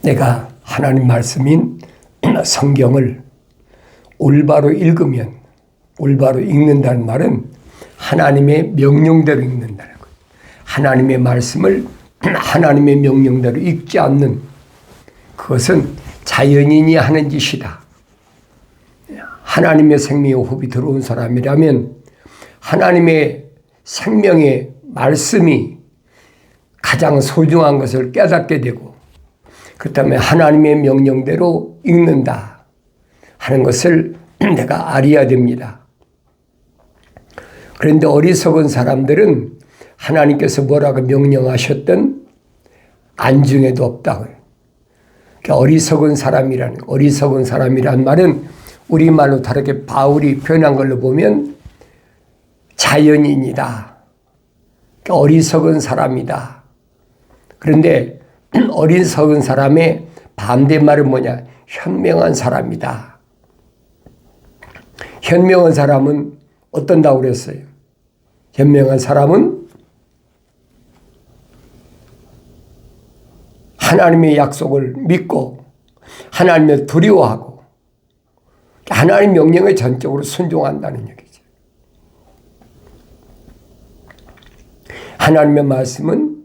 내가 하나님 말씀인 성경을 올바로 읽으면, 올바로 읽는다는 말은 하나님의 명령대로 읽는다는 거예요. 하나님의 말씀을 하나님의 명령대로 읽지 않는 그것은 자연인이 하는 짓이다. 하나님의 생명의 호흡이 들어온 사람이라면 하나님의 생명의 말씀이 가장 소중한 것을 깨닫게 되고, 그 다음에 하나님의 명령대로 읽는다 하는 것을 내가 알아야 됩니다. 그런데 어리석은 사람들은 하나님께서 뭐라고 명령하셨든 안중에도 없다고. 그러니까 어리석은 사람이란 말은 우리말로 다르게 바울이 표현한 걸로 보면 자연인이다. 그러니까 어리석은 사람이다. 그런데 어리석은 사람의 반대말은 뭐냐? 현명한 사람이다. 현명한 사람은 어떤다고 그랬어요? 현명한 사람은 하나님의 약속을 믿고 하나님을 두려워하고 하나님 명령에 전적으로 순종한다는 얘기죠. 하나님의 말씀은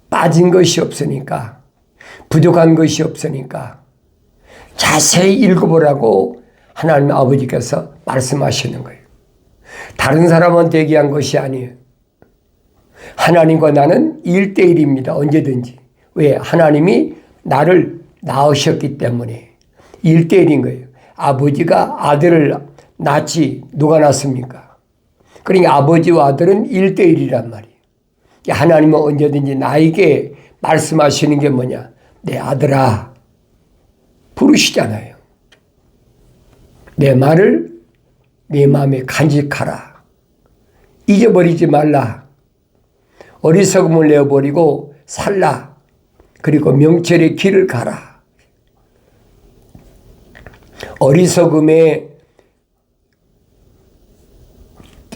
빠진 것이 없으니까, 부족한 것이 없으니까 자세히 읽어보라고 하나님 아버지께서 말씀하시는 거예요. 다른 사람한테 얘기한 것이 아니에요. 하나님과 나는 1대1입니다. 언제든지. 왜? 하나님이 나를 낳으셨기 때문에 1대1인 거예요. 아버지가 아들을 낳지 누가 낳습니까? 그러니까 아버지와 아들은 1대1이란 말이에요. 하나님은 언제든지 나에게 말씀하시는 게 뭐냐? 내 아들아 부르시잖아요. 내 말을 내 마음에 간직하라. 잊어버리지 말라. 어리석음을 내어버리고 살라. 그리고 명철의 길을 가라. 어리석음에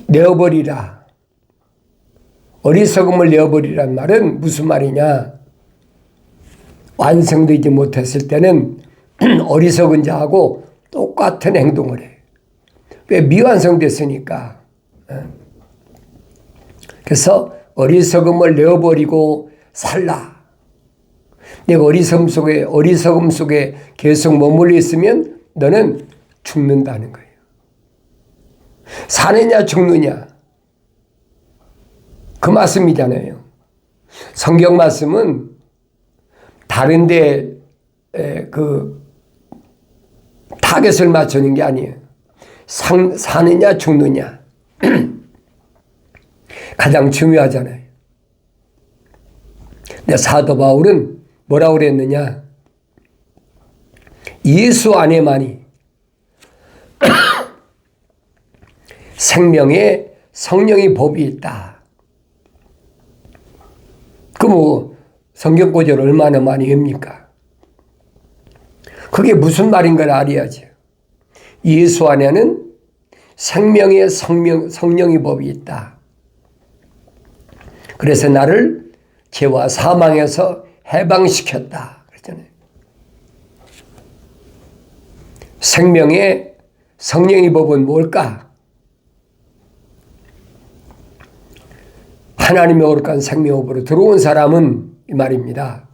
내어버리라. 어리석음을 내어버리란 말은 무슨 말이냐? 완성되지 못했을 때는 어리석은 자하고 똑같은 행동을 해. 왜? 미완성됐으니까. 그래서 어리석음을 내어버리고 살라. 내가 어리석음 속에 계속 머물러 있으면 너는 죽는다는 거예요. 사느냐 죽느냐 그 말씀이잖아요. 성경 말씀은 다른데 그 타겟을 맞추는 게 아니에요. 사느냐 죽느냐 가장 중요하잖아요. 근데 사도 바울은 뭐라고 그랬느냐? 예수 안에만이 생명의 성령의 법이 있다. 그 뭐 성경 구절 얼마나 많이 합니까? 그게 무슨 말인 걸 알아야죠. 예수 안에는 생명의 성령의 법이 있다. 그래서 나를 죄와 사망에서 해방시켰다. 그랬잖아요. 생명의 성령의 법은 뭘까? 하나님의 거룩한 생명호흡으로 들어온 사람은 이 말입니다.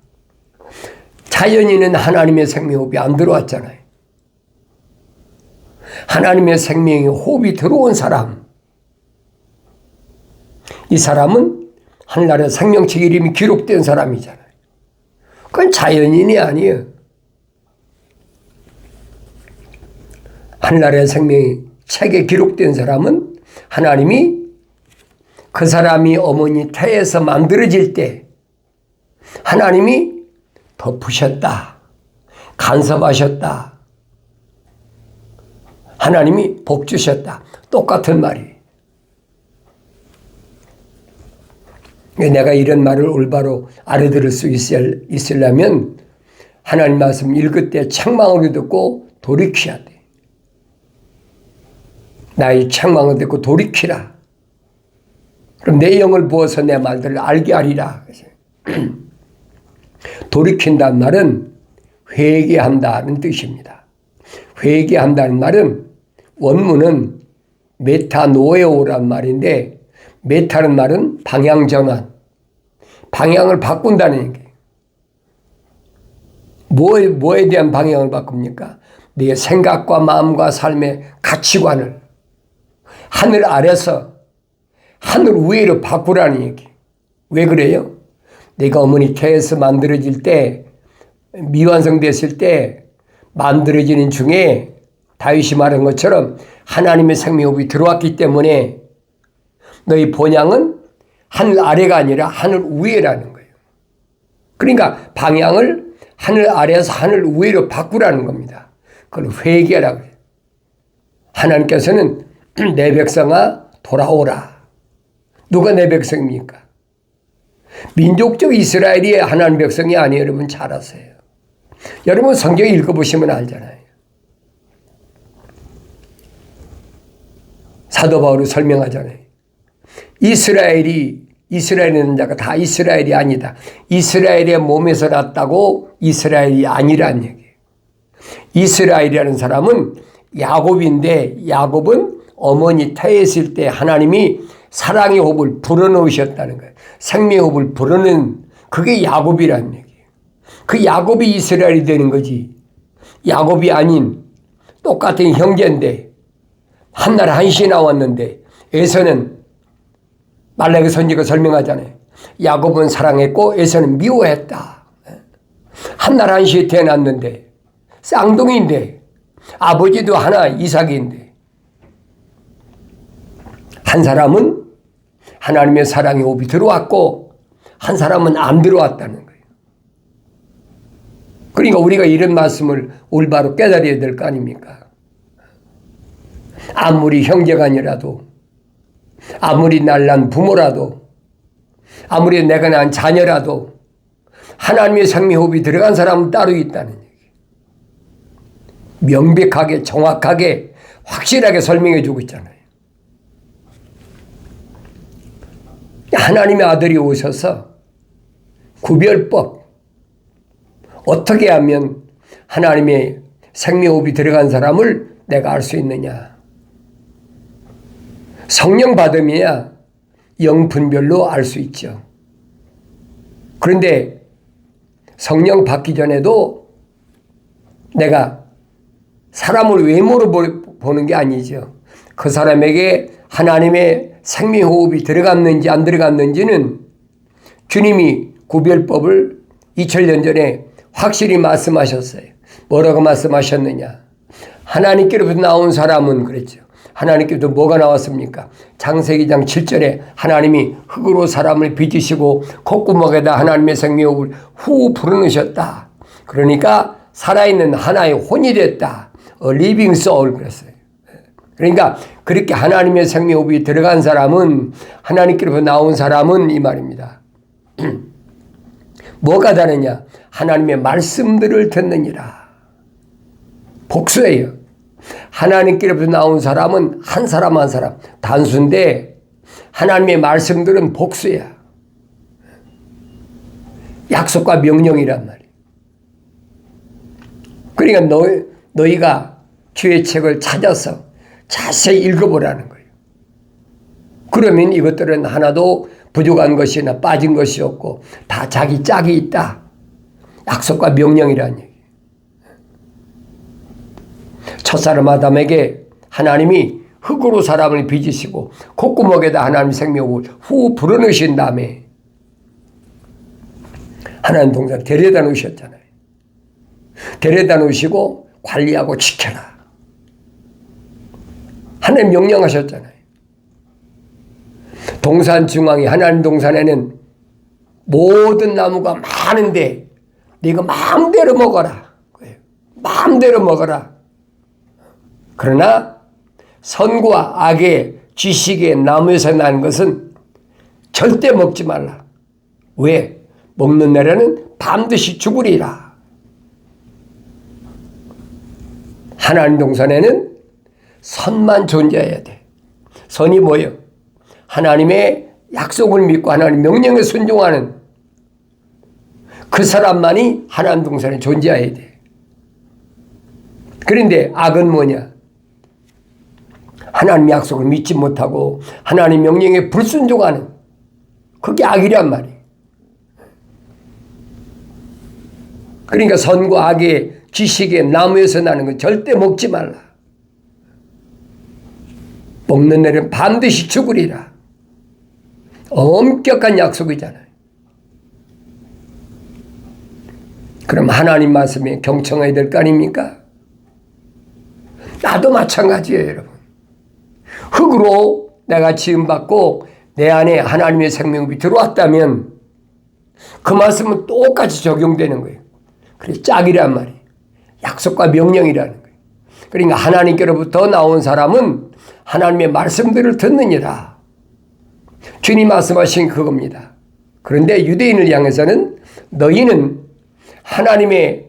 자연인은 하나님의 생명호흡이 안 들어왔잖아요. 하나님의 생명의 호흡이 들어온 사람, 이 사람은 하늘나라의 생명책 이름이 기록된 사람이잖아요. 그건 자연인이 아니에요. 하늘나라의 생명의 책에 기록된 사람은 하나님이 그 사람이 어머니 태에서 만들어질 때 하나님이 덮으셨다. 간섭하셨다. 하나님이 복 주셨다. 똑같은 말이에요. 내가 이런 말을 올바로 알아들을 수 있으려면 하나님 말씀 읽을 때 책망으로 듣고 돌이켜야 돼. 나의 책망을 듣고 돌이키라. 그럼 내 영을 부어서 내 말들을 알게 하리라. 돌이킨다는 말은 회개한다는 뜻입니다. 회개한다는 말은 원문은 메타노에오란 말인데, 메타는 말은 방향 전환, 방향을 바꾼다는 얘기예요. 뭐에 대한 방향을 바꿉니까? 내 생각과 마음과 삶의 가치관을 하늘 아래서 하늘 위로 바꾸라는 얘기. 왜 그래요? 내가 어머니 태에서 만들어질 때, 미완성됐을 때 만들어지는 중에 다윗이 말한 것처럼 하나님의 생명호흡이 들어왔기 때문에 너희 본향은 하늘 아래가 아니라 하늘 위에라는 거예요. 그러니까 방향을 하늘 아래에서 하늘 위로 바꾸라는 겁니다. 그걸 회개라고 해요. 하나님께서는 내 백성아 돌아오라. 누가 내 백성입니까? 민족적 이스라엘이 하나님 백성이 아니에요. 여러분 잘 아세요. 여러분 성경 읽어보시면 알잖아요. 사도 바울이 설명하잖아요. 이스라엘이라는 자가 다 이스라엘이 아니다. 이스라엘의 몸에서 났다고 이스라엘이 아니란 얘기예요. 이스라엘이라는 사람은 야곱인데, 야곱은 어머니 태에 있을 때 하나님이 사랑의 호흡을 불어넣으셨다는 거예요. 생명의 호흡을 불어넣은, 그게 야곱이라는 얘기예요. 그 야곱이 이스라엘이 되는 거지. 야곱이 아닌 똑같은 형제인데 한날 한시 나왔는데, 에서는 말라기 선지가 설명하잖아요. 야곱은 사랑했고 에서는 미워했다. 한날 한시에 태어났는데 쌍둥이인데 아버지도 하나 이삭인데, 한 사람은 하나님의 사랑의 호흡이 들어왔고 한 사람은 안 들어왔다는 거예요. 그러니까 우리가 이런 말씀을 올바로 깨달아야 될 거 아닙니까? 아무리 형제간이라도, 아무리 날난 부모라도, 아무리 내가 낳은 자녀라도 하나님의 생명호흡이 들어간 사람은 따로 있다는 얘기예요. 명백하게 정확하게 확실하게 설명해 주고 있잖아요. 하나님의 아들이 오셔서 구별법, 어떻게 하면 하나님의 생명호흡이 들어간 사람을 내가 알 수 있느냐. 성령 받음이야 영분별로 알 수 있죠. 그런데 성령 받기 전에도 내가 사람을 외모로 보는 게 아니죠. 그 사람에게 하나님의 생명호흡이 들어갔는지 안 들어갔는지는 주님이 구별법을 2000년 전에 확실히 말씀하셨어요. 뭐라고 말씀하셨느냐. 하나님께로부터 나온 사람은 그랬죠. 하나님께로부터 뭐가 나왔습니까? 창세기 2장 7절에 하나님이 흙으로 사람을 빚으시고 콧구멍에다 하나님의 생명호흡을 후 불어넣으셨다. 그러니까 살아있는 하나의 혼이 됐다. A living soul 그랬어요. 그러니까 그렇게 하나님의 생명호흡이 들어간 사람은, 하나님께로부터 나온 사람은 이 말입니다. 뭐가 다르냐? 하나님의 말씀들을 듣느니라. 복수예요. 하나님께로부터 나온 사람은 한 사람 한 사람 단수인데, 하나님의 말씀들은 복수야. 약속과 명령이란 말이에요. 그러니까 너희가 주의 책을 찾아서 자세히 읽어보라는 거예요. 그러면 이것들은 하나도 부족한 것이나 빠진 것이 없고 다 자기 짝이 있다. 약속과 명령이라는 얘기예요. 첫사람 아담에게 하나님이 흙으로 사람을 빚으시고 콧구멍에다 하나님 생명을 후 불어넣으신 다음에 하나님 동산 데려다 놓으셨잖아요. 데려다 놓으시고 관리하고 지켜라. 하나님 명령하셨잖아요. 동산 중앙에, 하나님 동산에는 모든 나무가 많은데 네가 마음대로 먹어라. 마음대로 먹어라. 그러나 선과 악의 지식의 나무에서 나는 것은 절대 먹지 말라. 왜? 먹는 날에는 반드시 죽으리라. 하나님 동산에는 선만 존재해야 돼. 선이 뭐예요? 하나님의 약속을 믿고 하나님 명령에 순종하는 그 사람만이 하나님 동산에 존재해야 돼. 그런데 악은 뭐냐? 하나님의 약속을 믿지 못하고 하나님 명령에 불순종하는, 그게 악이란 말이에요. 그러니까 선과 악의 지식의 나무에서 나는 건 절대 먹지 말라. 먹는 애는 반드시 죽으리라. 엄격한 약속이잖아요. 그럼 하나님 말씀에 경청해야 될 거 아닙니까? 나도 마찬가지예요, 여러분. 흙으로 내가 지음받고 내 안에 하나님의 생명이 들어왔다면 그 말씀은 똑같이 적용되는 거예요. 그래서 짝이란 말이에요. 약속과 명령이라는 거예요. 그러니까 하나님께로부터 나온 사람은 하나님의 말씀들을 듣느니라. 주님 말씀하신 그겁니다. 그런데 유대인을 향해서는 너희는 하나님의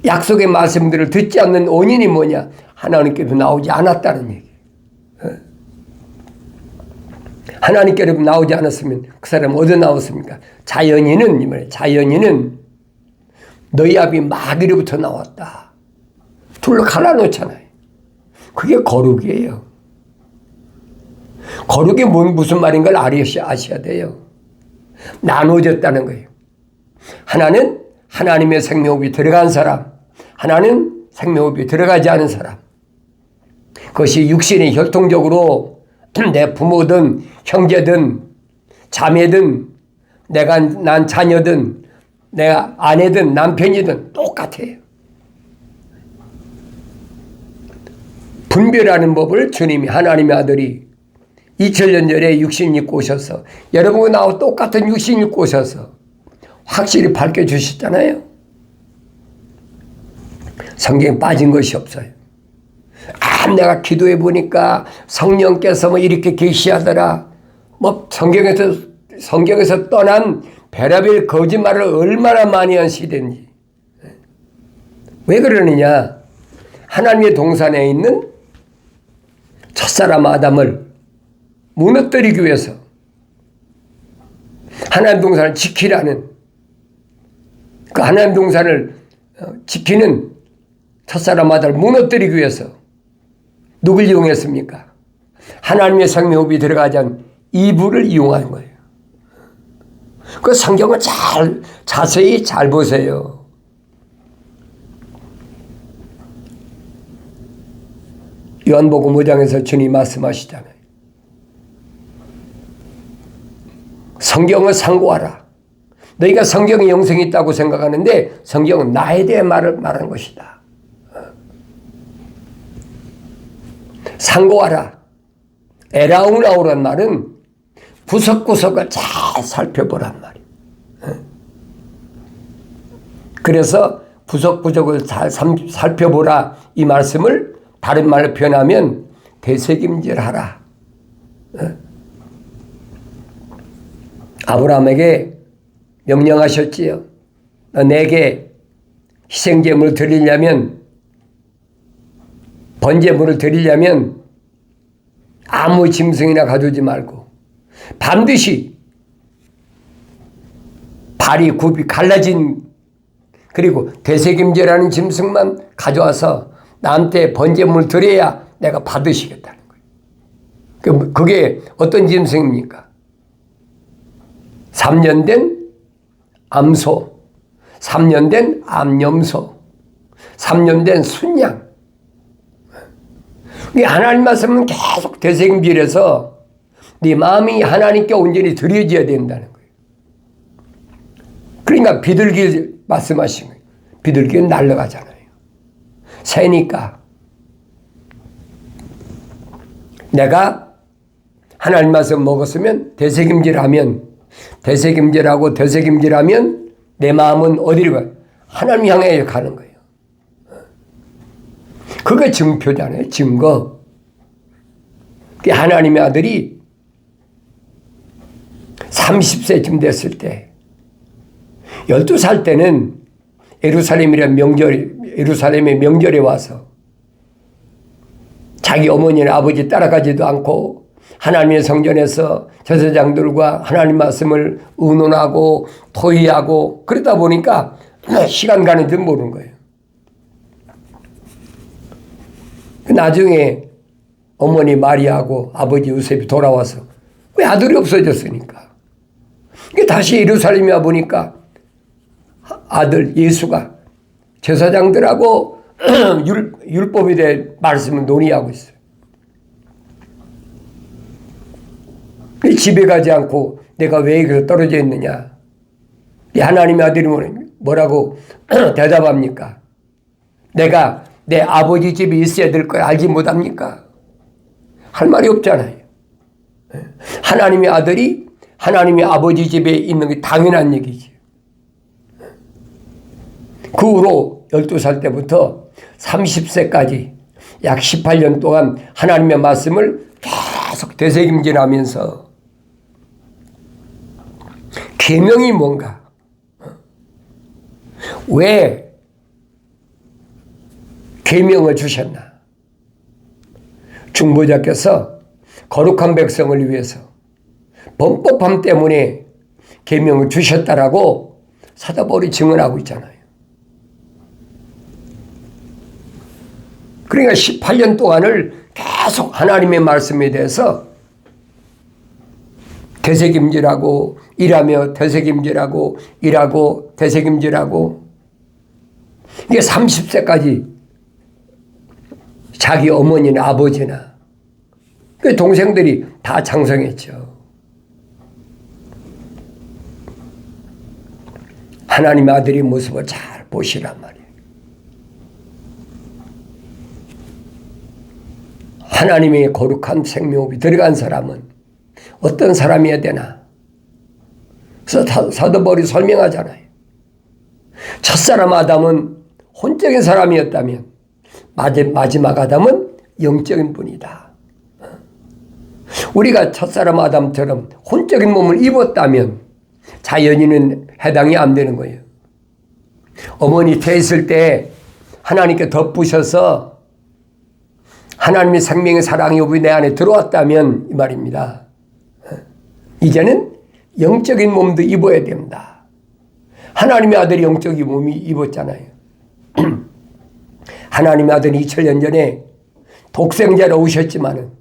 약속의 말씀들을 듣지 않는 원인이 뭐냐? 하나님께로 나오지 않았다는 얘기예요. 하나님께로 나오지 않았으면 그 사람은 어디서 나왔습니까? 자연인은, 이 말이에요. 자연인은 너희 아비 마귀로부터 나왔다. 둘로 갈라놓잖아요. 그게 거룩이에요. 거룩이 무슨 말인 걸 아셔야 돼요. 나눠졌다는 거예요. 하나는 하나님의 생명호흡이 들어간 사람, 하나는 생명호흡이 들어가지 않은 사람. 그것이 육신이 혈통적으로 내 부모든 형제든 자매든 내가 난 자녀든 내가 아내든 남편이든 똑같아요. 분별하는 법을 주님이, 하나님의 아들이 2000년 전에 육신을 입고 오셔서 여러분과 나와 똑같은 육신을 입고 오셔서 확실히 밝혀주셨잖아요. 성경에 빠진 것이 없어요. 내가 기도해 보니까 성령께서 뭐 이렇게 계시하더라. 뭐 성경에서 떠난 별의별 거짓말을 얼마나 많이 한 시대인지. 왜 그러느냐? 하나님의 동산에 있는 첫사람 아담을 무너뜨리기 위해서 하나님 동산을 지키라는, 그 하나님 동산을 지키는 첫사람 아담을 무너뜨리기 위해서 누굴 이용했습니까? 하나님의 생명호흡이 들어가지 않은 이불을 이용한 거예요. 그 성경을 자세히 잘 보세요. 요한복음 5장에서 주님 말씀하시잖아요. 성경을 상고하라. 너희가 성경에 영생이 있다고 생각하는데 성경은 나에 대해 말한 것이다. 상고하라. 에라우나오란 말은 구석구석을 잘 살펴보란 말이에요. 그래서 구석구석을 잘 살펴보라, 이 말씀을 다른 말로 표현하면 되새김질하라. 아브라함에게 명령하셨지요. 내게 희생제물을 드리려면, 번제물을 드리려면 아무 짐승이나 가져오지 말고 반드시 발이 굽이 갈라진, 그리고 되새김질하는 짐승만 가져와서 나한테 번제물을 드려야 내가 받으시겠다는 거예요. 그게 어떤 짐승입니까? 3년 된 암소, 3년 된 암염소, 3년 된 순양. 하나님 말씀은 계속 되새김질해서 네 마음이 하나님께 온전히 드려져야 된다는 거예요. 그러니까 비둘기 말씀하신 거예요. 비둘기는 날아가잖아요. 새니까 내가 하나님 말씀 먹었으면 되새김질하면 내 마음은 어디로 가요? 하나님 향해 가는 거예요. 그게 증표잖아요. 증거. 하나님의 아들이 30세쯤 됐을 때, 12살 때는 예루살렘의 명절에 와서 자기 어머니나 아버지 따라가지도 않고 하나님의 성전에서 제사장들과 하나님 말씀을 의논하고 토의하고 그러다 보니까 시간 가는 줄 모르는 거예요. 나중에 어머니 마리아하고 아버지 요셉이 돌아와서 왜 아들이 없어졌으니까 다시 예루살렘에 와보니까 아들 예수가 제사장들하고 율법에 대해 말씀을 논의하고 있어요. 집에 가지 않고 내가 왜 여기서 떨어져 있느냐. 하나님의 아들이 뭐라고 대답합니까? 내가 내 아버지 집에 있어야 될 걸 알지 못합니까? 할 말이 없잖아요. 하나님의 아들이 하나님의 아버지 집에 있는 게 당연한 얘기지. 그 후로 12살 때부터 30세까지 약 18년 동안 하나님의 말씀을 계속 되새김질하면서 계명이 뭔가, 왜 계명을 주셨나? 중보자께서 거룩한 백성을 위해서 범법함 때문에 계명을 주셨다라고 사도 바울이 증언하고 있잖아요. 그러니까 18년 동안을 계속 하나님의 말씀에 대해서 되새김질하고 일하며 되새김질하고 일하고 되새김질하고 이게 30세까지 자기 어머니나 아버지나 그 동생들이 다 장성했죠. 하나님의 아들의 모습을 잘 보시란 말이에요. 하나님의 거룩한 생명호흡이 들어간 사람은 어떤 사람이어야 되나? 그래서 사도 바울이 설명하잖아요. 첫사람 아담은 혼적인 사람이었다면 마지막 아담은 영적인 분이다. 우리가 첫사람 아담처럼 혼적인 몸을 입었다면 자연인은 해당이 안 되는 거예요. 어머니 태했을 때 하나님께 덧부셔서 하나님의 생명의 사랑의 호흡이 내 안에 들어왔다면 이 말입니다. 이제는 영적인 몸도 입어야 됩니다. 하나님의 아들이 영적인 몸이 입었잖아요. 하나님의 아들이 2000년 전에 독생자로 오셨지만은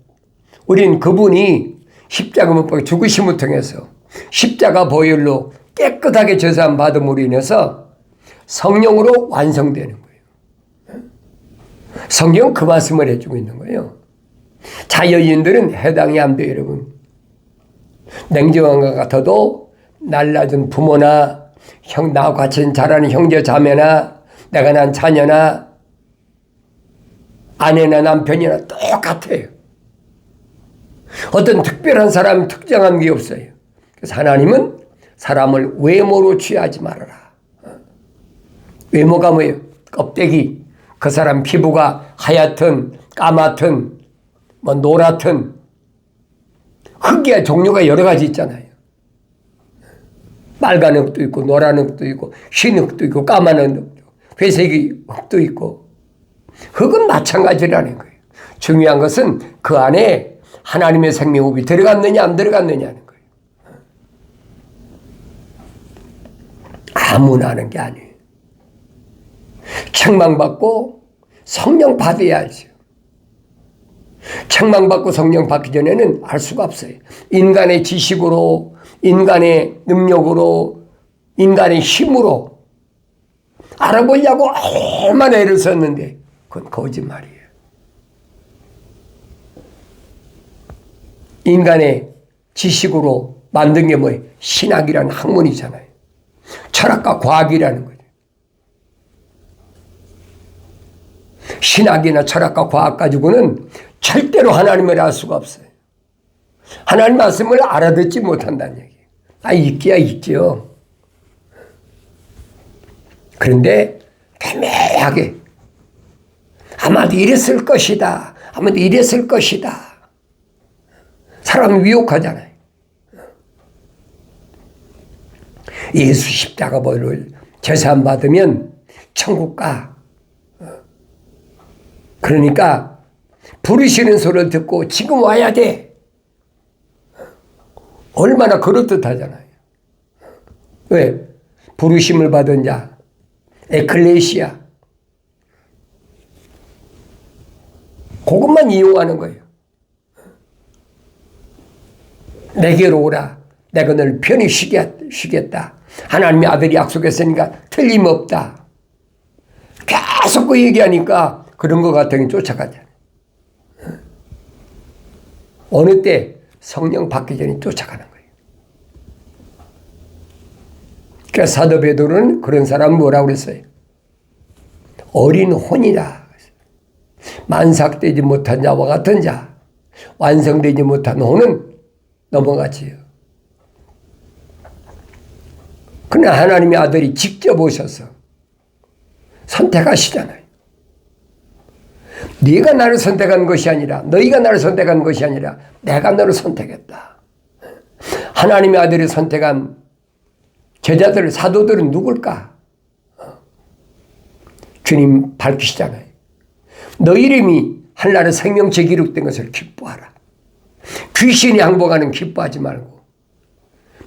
우린 그분이 십자가 못 박혀 죽으심을 통해서 십자가 보혈로 깨끗하게 제사함 받음으로 인해서 성령으로 완성되는 거예요. 성경 그 말씀을 해주고 있는 거예요. 자연인들은 해당이 안 돼요, 여러분. 냉정한 것 같아도 날라준 부모나 나와 같이 자라는 형제 자매나 내가 난 자녀나 아내나 남편이나 똑같아요. 어떤 특별한 사람 특정한 게 없어요. 그래서 하나님은 사람을 외모로 취하지 말아라. 외모가 뭐예요? 껍데기. 그 사람 피부가 하얗든 까맣든 뭐 노랗든 흙의 종류가 여러 가지 있잖아요. 빨간 흙도 있고 노란 흙도 있고 흰 흙도 있고 까만 흙도 있고 회색이 흙도 있고 흙은 마찬가지라는 거예요. 중요한 것은 그 안에 하나님의 생명호흡이 들어갔느냐 안 들어갔느냐는 거예요. 아무나 하는 게 아니에요. 책망받고 성령 받아야죠. 책망받고 성령 받기 전에는 알 수가 없어요. 인간의 지식으로, 인간의 능력으로, 인간의 힘으로 알아보려고 얼마나 애를 썼는데 그건 거짓말이에요. 인간의 지식으로 만든 게 뭐예요? 신학이라는 학문이잖아요. 철학과 과학이라는 거죠. 신학이나 철학과 과학 가지고는 절대로 하나님을 알 수가 없어요. 하나님 말씀을 알아듣지 못한다는 얘기예요. 있기야 있죠. 그런데 애매하게 아마도 이랬을 것이다. 아마도 이랬을 것이다. 사람이 위혹하잖아요. 예수 십자가 보혈을 제사함 받으면 천국 가. 그러니까 부르시는 소리를 듣고 지금 와야 돼. 얼마나 그럴듯하잖아요. 왜? 부르심을 받은 자, 에클레시아. 그것만 이용하는 거예요. 내게로 오라. 내가 너를 편히 쉬겠다. 하나님의 아들이 약속했으니까 틀림없다. 계속 그 얘기하니까 그런 것 같으니 쫓아가잖아요. 어느 때 성령 받기 전에 쫓아가는 거예요. 그러니까 사도 베드로는 그런 사람 뭐라고 그랬어요? 어린 혼이라. 만삭되지 못한 자와 같은 자, 완성되지 못한 혼은 넘어가지요. 그러나 하나님의 아들이 직접 오셔서 선택하시잖아요. 네가 나를 선택한 것이 아니라, 너희가 나를 선택한 것이 아니라 내가 너를 선택했다. 하나님의 아들이 선택한 제자들, 사도들은 누굴까? 주님 밝히시잖아요. 너 이름이 하늘나라 생명책에 기록된 것을 기뻐하라. 귀신이 항복하는 기뻐하지 말고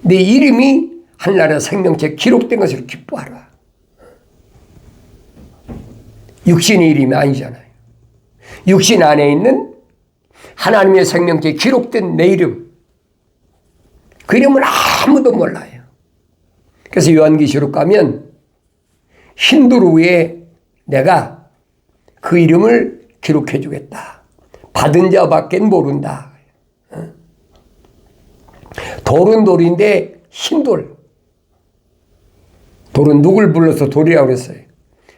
네 이름이 하늘나라 생명책에 기록된 것을 기뻐하라. 육신의 이름이 아니잖아요. 육신 안에 있는 하나님의 생명책에 기록된 내 이름, 그 이름은 아무도 몰라요. 그래서 요한계시록 가면 힌두루에 내가 그 이름을 기록해 주겠다. 받은 자밖에 모른다. 돌은 돌인데 흰돌. 돌은 누굴 불러서 돌이라고 그랬어요?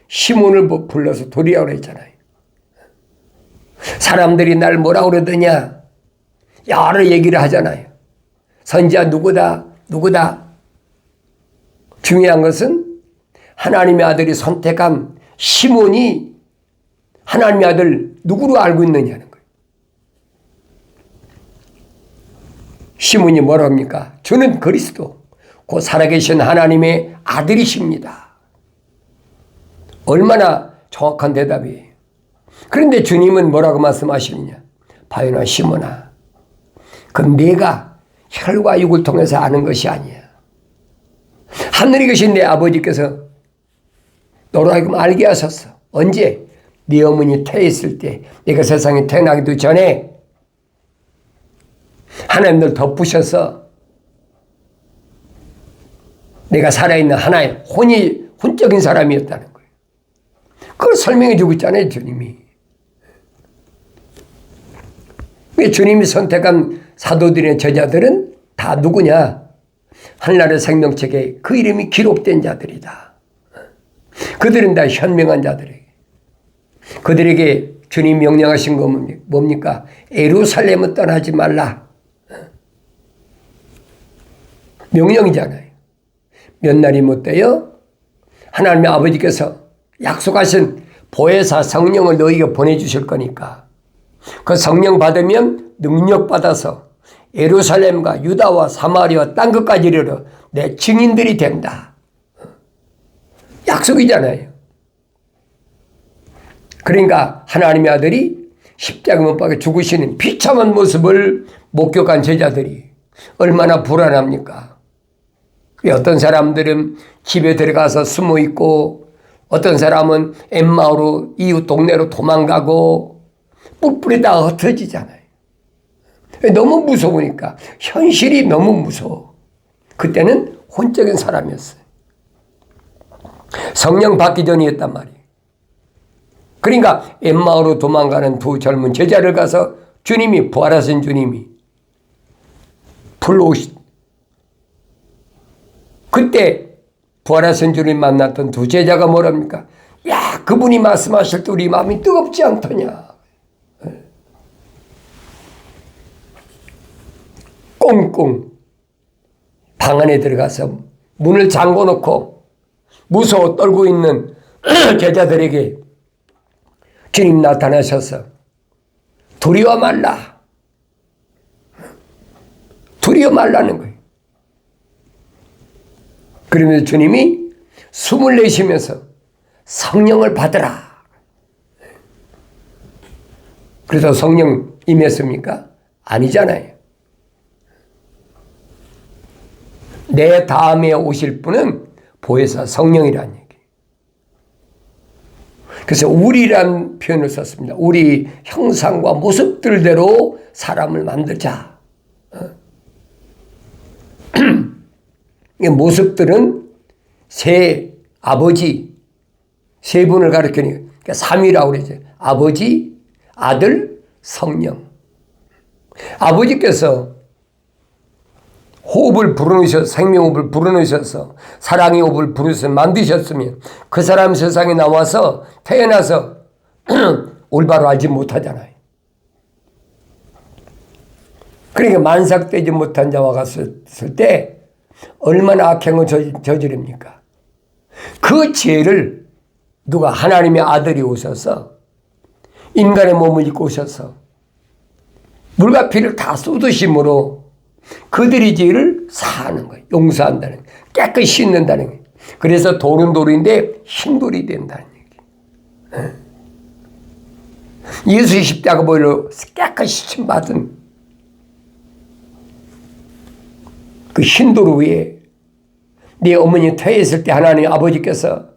시몬을 불러서 돌이라고 그랬잖아요. 사람들이 날 뭐라고 그러더냐? 여러 얘기를 하잖아요. 선지자 누구다, 누구다. 중요한 것은 하나님의 아들이 선택한 시몬이 하나님의 아들 누구로 알고 있느냐는 거예요. 시몬이 뭐라고 합니까? 저는 그리스도, 곧 살아계신 하나님의 아들이십니다. 얼마나 정확한 대답이에요. 그런데 주님은 뭐라고 말씀하시느냐? 바요나 시몬아, 그건 네가 혈과 육을 통해서 아는 것이 아니야. 하늘에 계신 내 아버지께서 너로 하여금 알게 하셨어. 언제? 네 어머니 태했을 때, 내가 세상에 태어나기도 전에 하나님 널 덮으셔서 내가 살아있는 하나의 혼적인 사람이었다는 거예요. 그걸 설명해 주고 있잖아요, 주님이. 왜 주님이 선택한 사도들의 제자들은 다 누구냐? 하늘나라 생명책에 그 이름이 기록된 자들이다. 그들은 다 현명한 자들에게. 그들에게 주님 명령하신 건 뭡니까? 예루살렘을 떠나지 말라. 명령이잖아요. 몇 날이 못 돼요? 하나님의 아버지께서 약속하신 보혜사 성령을 너희에게 보내주실 거니까 그 성령 받으면 능력 받아서 예루살렘과 유다와 사마리아 땅끝까지 이르러 내 증인들이 된다. 약속이잖아요. 그러니까 하나님의 아들이 십자가 못 박혀 죽으시는 비참한 모습을 목격한 제자들이 얼마나 불안합니까? 어떤 사람들은 집에 들어가서 숨어 있고 어떤 사람은 엠마오로 이웃 동네로 도망가고 뿔뿔이 다 흩어지잖아요. 너무 무서우니까 현실이 너무 무서워. 그때는 혼적인 사람이었어요. 성령 받기 전이었단 말이에요. 그러니까 엠마오로 도망가는 두 젊은 제자를 가서 주님이 부활하신 주님이 불러오시. 그때 부활하신 주님 만났던 두 제자가 뭐랍니까? 야, 그분이 말씀하실 때 우리 마음이 뜨겁지 않더냐. 꽁꽁 방 안에 들어가서 문을 잠궈 놓고 무서워 떨고 있는 제자들에게 주님 나타나셔서 두려워 말라. 두려워 말라는 거예요. 그러면서 주님이 숨을 내쉬면서 성령을 받으라. 그래서 성령 임했습니까? 아니잖아요. 내 다음에 오실 분은 보혜사 성령이라는 얘기. 그래서 우리란 표현을 썼습니다. 우리 형상과 모습들대로 사람을 만들자. 모습들은 세 아버지, 세 분을 가리키니까 그러니까 삼위라고 그러죠. 아버지, 아들, 성령. 아버지께서 호흡을 불어넣으셔서, 생명호흡을 불어넣으셔서, 사랑의 호흡을 불어넣으셔서 만드셨으면 그 사람 세상에 나와서 태어나서 올바로 알지 못하잖아요. 그러니까 만삭되지 못한 자와 갔을 때 얼마나 악행을 저지릅니까? 그 죄를 누가 하나님의 아들이 오셔서 인간의 몸을 입고 오셔서 물과 피를 다 쏟으심으로 그들의 죄를 사하는 거예요. 용서한다는 거예요. 깨끗이 씻는다는 거예요. 그래서 돌은 돌인데 흰돌이 된다는 얘기예요. 예수의 십자가 보혈로 깨끗이 씻음받은 그 흰돌 위에 네 어머니 퇴했을 때 하나님 아버지께서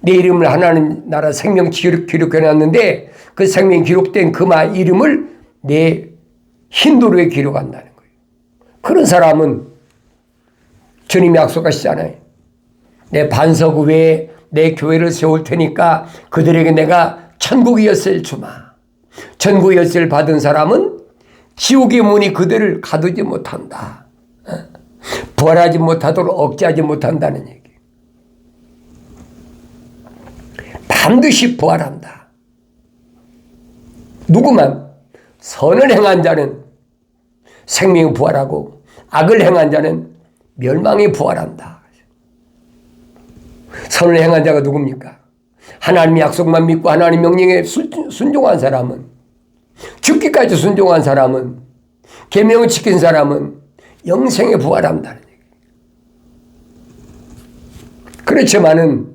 내 이름을 하나님 나라 생명 기록해놨는데 그 생명 기록된 그 이름을 내 흰돌 위에 기록한다는 거예요. 그런 사람은 주님이 약속하시잖아요. 내 반석 위에 내 교회를 세울 테니까 그들에게 내가 천국의 열쇠를 주마. 천국의 열쇠를 받은 사람은 지옥의 문이 그들을 가두지 못한다. 부활하지 못하도록 억제하지 못한다는 얘기. 반드시 부활한다. 누구만 선을 행한 자는 생명이 부활하고 악을 행한 자는 멸망이 부활한다. 선을 행한 자가 누굽니까? 하나님의 약속만 믿고 하나님 명령에 순종한 사람은, 죽기까지 순종한 사람은, 계명을 지킨 사람은 영생에 부활한다는 얘기. 그렇지만은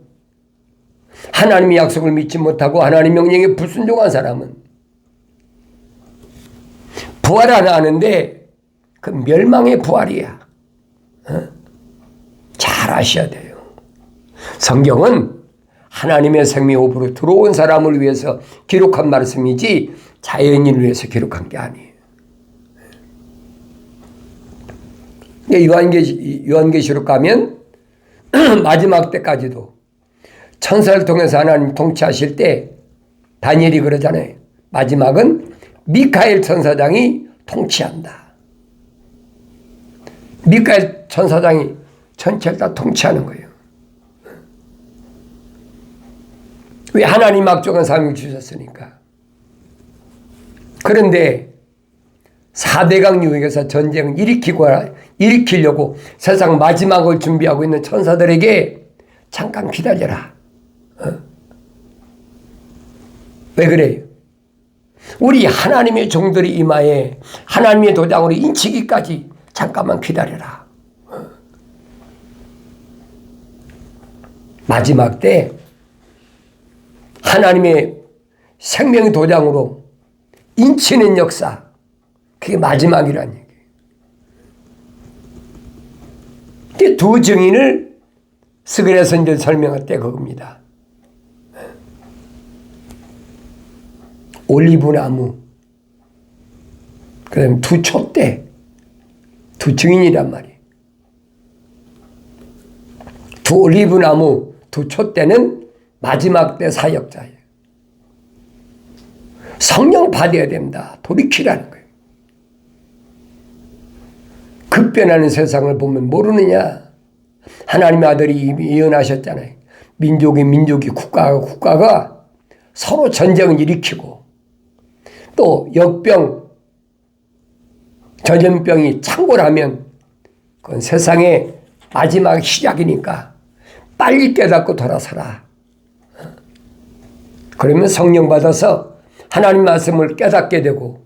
하나님의 약속을 믿지 못하고 하나님 명령에 불순종한 사람은 부활 안 하는데 그 멸망의 부활이야. 잘 아셔야 돼요. 성경은 하나님의 생명호흡으로 들어온 사람을 위해서 기록한 말씀이지 자연인을 위해서 기록한 게 아니에요. 요한계시록 가면 마지막 때까지도 천사를 통해서 하나님 통치하실 때 다니엘이 그러잖아요. 마지막은 미카엘 천사장이 통치한다. 미카엘 천사장이 전체를 다 통치하는 거예요. 왜? 하나님 막중한 사명을 주셨으니까. 그런데 4대강 유역에서 전쟁을 일으키려고 세상 마지막을 준비하고 있는 천사들에게 잠깐 기다려라. 왜 그래요? 우리 하나님의 종들이 이마에 하나님의 도장으로 인치기까지 잠깐만 기다려라. 마지막 때 하나님의 생명의 도장으로 인치는 역사, 그게 마지막이라는 얘기예요. 두 증인을 스그랴 선지자 설명할 때 그겁니다. 올리브나무, 그 다음에 두 촛대, 두 증인이란 말이에요. 두 올리브나무, 두 촛대는 마지막 때 사역자예요. 성령 받아야 된다. 돌이키라는 거예요. 급변하는 세상을 보면 모르느냐. 하나님의 아들이 이미 예언하셨잖아요. 민족이 국가가 서로 전쟁을 일으키고 또 역병, 전염병이 창궐하면 그건 세상의 마지막 시작이니까 빨리 깨닫고 돌아서라. 그러면 성령 받아서 하나님 말씀을 깨닫게 되고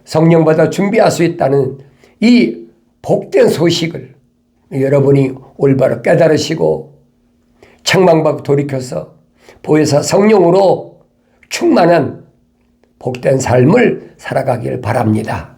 성령 받아 준비할 수 있다는 이 복된 소식을 여러분이 올바로 깨달으시고 책망받고 돌이켜서 보혜사 성령으로 충만한 복된 삶을 살아가길 바랍니다.